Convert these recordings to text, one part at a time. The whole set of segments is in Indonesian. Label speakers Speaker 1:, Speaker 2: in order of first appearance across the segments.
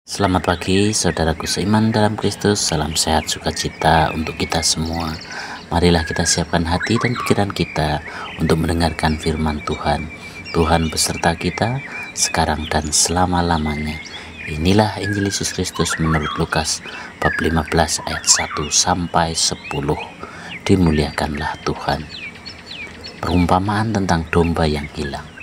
Speaker 1: Selamat pagi saudaraku seiman dalam Kristus. Salam sehat sukacita untuk kita semua. Marilah kita siapkan hati dan pikiran kita untuk mendengarkan firman Tuhan. Tuhan beserta kita sekarang dan selama-lamanya. Inilah Injil Yesus Kristus menurut Lukas bab 15 ayat 1 sampai 10. Dimuliakanlah Tuhan. Perumpamaan tentang domba yang hilang.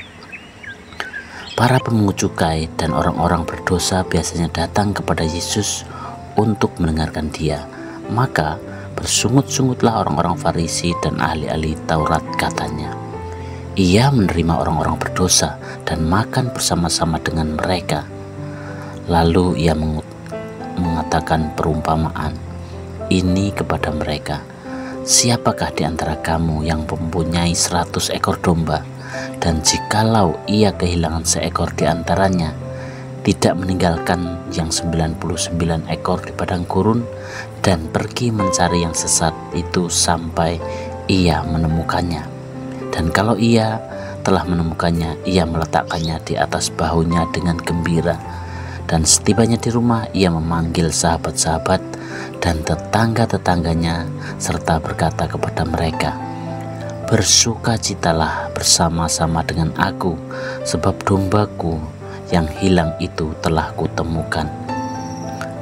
Speaker 1: Para pemungut cukai dan orang-orang berdosa biasanya datang kepada Yesus untuk mendengarkan Dia. Maka bersungut-sungutlah orang-orang Farisi dan ahli-ahli Taurat, katanya, Ia menerima orang-orang berdosa dan makan bersama-sama dengan mereka. Lalu Ia mengatakan perumpamaan ini kepada mereka. Siapakah di antara kamu yang mempunyai 100 ekor domba, dan jikalau ia kehilangan seekor di antaranya, tidak meninggalkan yang 99 ekor di padang gurun dan pergi mencari yang sesat itu sampai ia menemukannya? Dan kalau ia telah menemukannya, ia meletakkannya di atas bahunya dengan gembira. Dan setibanya di rumah, ia memanggil sahabat-sahabat dan tetangga-tetangganya serta berkata kepada mereka, Bersukacitalah bersama-sama dengan aku, sebab dombaku yang hilang itu telah kutemukan.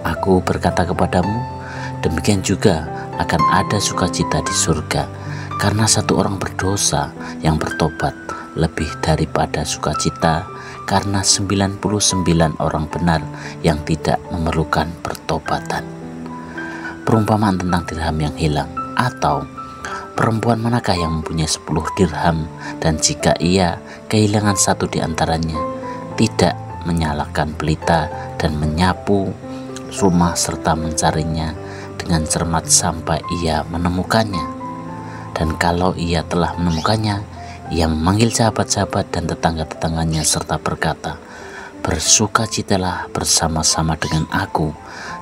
Speaker 1: Aku berkata kepadamu, demikian juga akan ada sukacita di surga, karena satu orang berdosa yang bertobat lebih daripada sukacita karena 99 orang benar yang tidak memerlukan pertobatan. Perumpamaan tentang dirham yang hilang. Atau perempuan manakah yang mempunyai 10 dirham, dan jika ia kehilangan satu di antaranya, tidak menyalakan pelita dan menyapu rumah serta mencarinya dengan cermat sampai ia menemukannya? Dan kalau ia telah menemukannya, ia memanggil sahabat-sahabat dan tetangga-tetangganya serta berkata, Bersukacitalah bersama-sama dengan aku,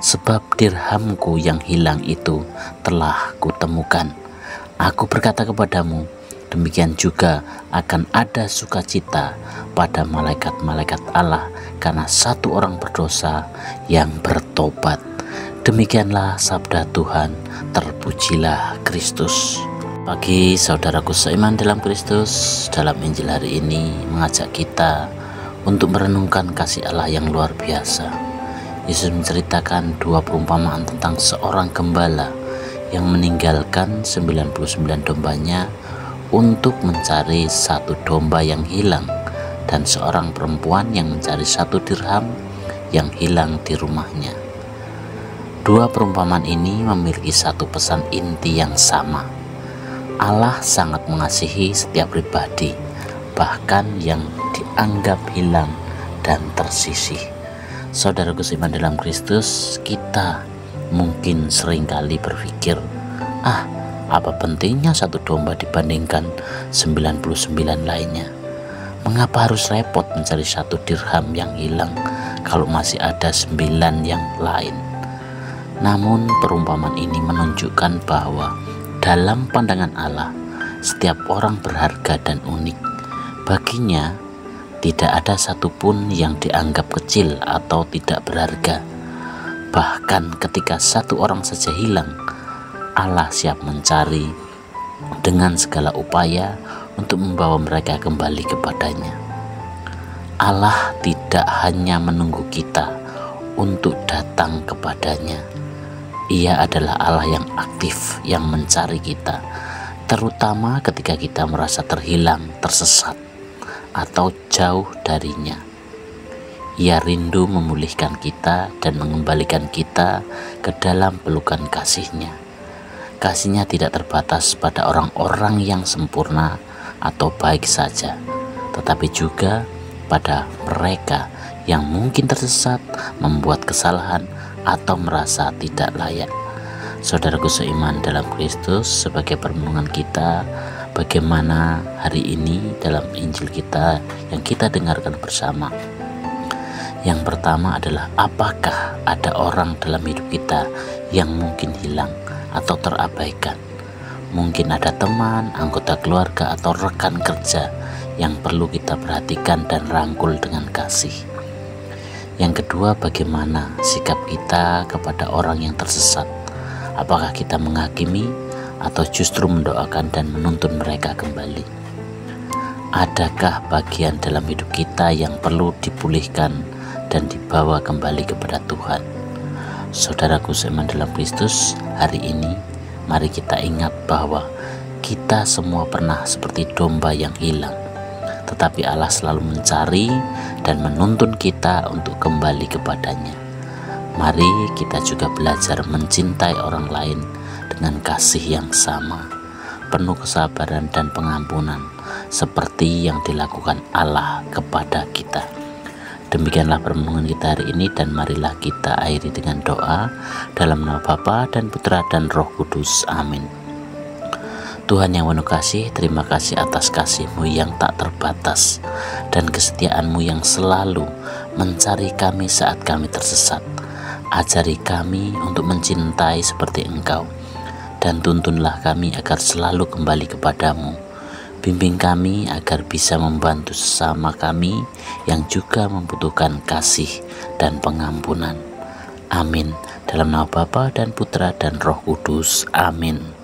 Speaker 1: sebab dirhamku yang hilang itu telah kutemukan. Aku berkata kepadamu, demikian juga akan ada sukacita pada malaikat-malaikat Allah karena satu orang berdosa yang bertobat. Demikianlah sabda Tuhan, terpujilah Kristus. Bagi saudaraku seiman dalam Kristus, dalam Injil hari ini mengajak kita untuk merenungkan kasih Allah yang luar biasa. Yesus menceritakan dua perumpamaan tentang seorang gembala yang meninggalkan 99 dombanya untuk mencari satu domba yang hilang, dan seorang perempuan yang mencari satu dirham yang hilang di rumahnya. Dua perumpamaan ini memiliki satu pesan inti yang sama. Allah sangat mengasihi setiap pribadi, bahkan yang dianggap hilang dan tersisih. Saudaraku seiman dalam Kristus, kita mungkin seringkali berpikir, apa pentingnya satu domba dibandingkan 99 lainnya? Mengapa harus repot mencari satu dirham yang hilang kalau masih ada 9 yang lain? Namun perumpamaan ini menunjukkan bahwa dalam pandangan Allah, setiap orang berharga dan unik. Baginya, tidak ada satupun yang dianggap kecil atau tidak berharga. Bahkan ketika satu orang saja hilang, Allah siap mencari dengan segala upaya untuk membawa mereka kembali kepadanya. Allah tidak hanya menunggu kita untuk datang kepadanya. Ia adalah Allah yang aktif, yang mencari kita, terutama ketika kita merasa terhilang, tersesat, atau jauh darinya. Ia rindu memulihkan kita dan mengembalikan kita ke dalam pelukan kasih-Nya. Kasih-Nya tidak terbatas pada orang-orang yang sempurna atau baik saja, tetapi juga pada mereka yang mungkin tersesat, membuat kesalahan, atau merasa tidak layak. Saudaraku seiman dalam Kristus, sebagai perenungan kita, bagaimana hari ini dalam Injil kita yang kita dengarkan bersama. Yang pertama adalah, apakah ada orang dalam hidup kita yang mungkin hilang atau terabaikan? Mungkin ada teman, anggota keluarga, atau rekan kerja yang perlu kita perhatikan dan rangkul dengan kasih. Yang kedua, bagaimana sikap kita kepada orang yang tersesat? Apakah kita menghakimi atau justru mendoakan dan menuntun mereka kembali? Adakah bagian dalam hidup kita yang perlu dipulihkan dan dibawa kembali kepada Tuhan? Saudaraku seiman dalam Kristus, hari ini mari kita ingat bahwa kita semua pernah seperti domba yang hilang, tetapi Allah selalu mencari dan menuntun kita untuk kembali kepadanya. Mari kita juga belajar mencintai orang lain dengan kasih yang sama, penuh kesabaran dan pengampunan, seperti yang dilakukan Allah kepada kita. Demikianlah permenungan kita hari ini, dan marilah kita akhiri dengan doa dalam nama Bapa dan Putra dan Roh Kudus. Amin. Tuhan yang penuh kasih, terima kasih atas kasih-Mu yang tak terbatas dan kesetiaan-Mu yang selalu mencari kami saat kami tersesat. Ajari kami untuk mencintai seperti Engkau, dan tuntunlah kami agar selalu kembali kepadamu. Bimbing kami agar bisa membantu sesama kami yang juga membutuhkan kasih dan pengampunan. Amin. Dalam nama Bapa dan Putra dan Roh Kudus. Amin.